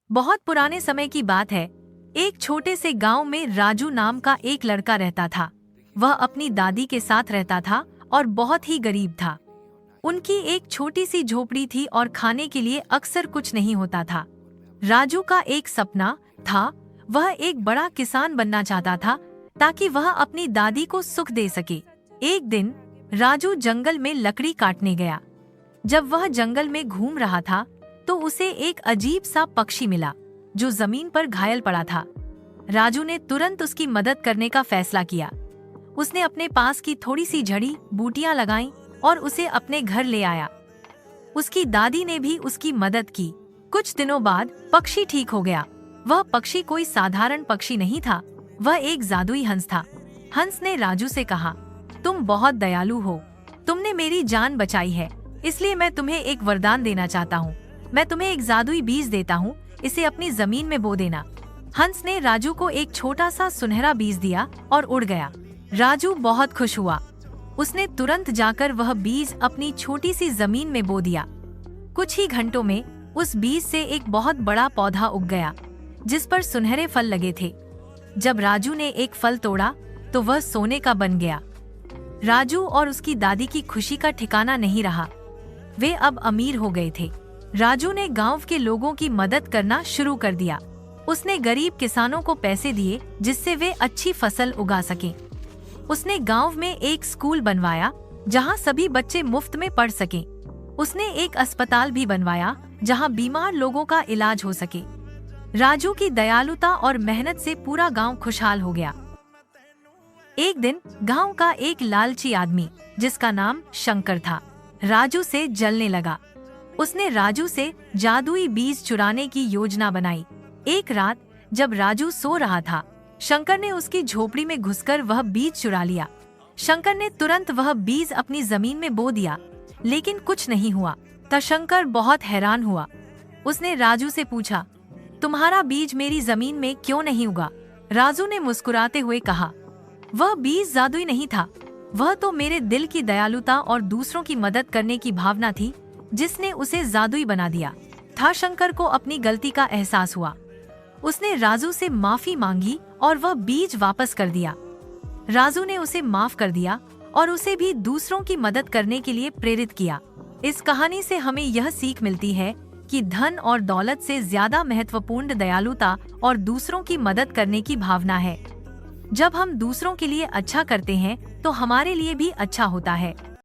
बहुत पुराने समय की बात है। एक छोटे से गांव में राजू नाम का एक लड़का रहता था। वह अपनी दादी के साथ रहता था और बहुत ही गरीब था। उनकी एक छोटी सी झोपड़ी थी और खाने के लिए अक्सर कुछ नहीं होता था। राजू का एक सपना था। वह एक बड़ा किसान बनना चाहता था ताकि वह अपनी दादी को सुख दे सके। एक दिन राजू जंगल में लकड़ी काटने गया। जब वह जंगल में घूम रहा था तो उसे एक अजीब सा पक्षी मिला जो जमीन पर घायल पड़ा था। राजू ने तुरंत उसकी मदद करने का फैसला किया। उसने अपने पास की थोड़ी सी जड़ी बूटियां लगाईं और उसे अपने घर ले आया। उसकी दादी ने भी उसकी मदद की। कुछ दिनों बाद पक्षी ठीक हो गया। वह पक्षी कोई साधारण पक्षी नहीं था, वह एक जादुई हंस था। हंस ने राजू से कहा, तुम बहुत दयालु हो, तुमने मेरी जान बचाई है, इसलिए मैं तुम्हें एक वरदान देना चाहता हूँ। मैं तुम्हें एक जादुई बीज देता हूँ, इसे अपनी जमीन में बो देना। हंस ने राजू को एक छोटा सा सुनहरा बीज दिया और उड़ गया। राजू बहुत खुश हुआ। उसने तुरंत जाकर वह बीज अपनी छोटी सी जमीन में बो दिया। कुछ ही घंटों में उस बीज से एक बहुत बड़ा पौधा उग गया जिस पर सुनहरे फल लगे थे। जब राजू ने एक फल तोड़ा तो वह सोने का बन गया। राजू और उसकी दादी की खुशी का ठिकाना नहीं रहा। वे अब अमीर हो गए थे। राजू ने गांव के लोगों की मदद करना शुरू कर दिया। उसने गरीब किसानों को पैसे दिए जिससे वे अच्छी फसल उगा सकें। उसने गांव में एक स्कूल बनवाया जहां सभी बच्चे मुफ्त में पढ़ सकें। उसने एक अस्पताल भी बनवाया जहां बीमार लोगों का इलाज हो सके। राजू की दयालुता और मेहनत से पूरा गांव खुशहाल हो गया। एक दिन गांव का एक लालची आदमी जिसका नाम शंकर था, राजू से जलने लगा। उसने राजू से जादुई बीज चुराने की योजना बनाई। एक रात जब राजू सो रहा था, शंकर ने उसकी झोपड़ी में घुसकर वह बीज चुरा लिया। शंकर ने तुरंत वह बीज अपनी जमीन में बो दिया, लेकिन कुछ नहीं हुआ। तब शंकर बहुत हैरान हुआ। उसने राजू से पूछा, तुम्हारा बीज मेरी जमीन में क्यों नहीं उगा? राजू ने मुस्कुराते हुए कहा, वह बीज जादुई नहीं था, वह तो मेरे दिल की दयालुता और दूसरों की मदद करने की भावना थी जिसने उसे जादुई बना दिया था। शंकर को अपनी गलती का एहसास हुआ। उसने राजू से माफी मांगी और वह बीज वापस कर दिया। राजू ने उसे माफ कर दिया और उसे भी दूसरों की मदद करने के लिए प्रेरित किया। इस कहानी से हमें यह सीख मिलती है कि धन और दौलत से ज्यादा महत्वपूर्ण दयालुता और दूसरों की मदद करने की भावना है। जब हम दूसरों के लिए अच्छा करते हैं तो हमारे लिए भी अच्छा होता है।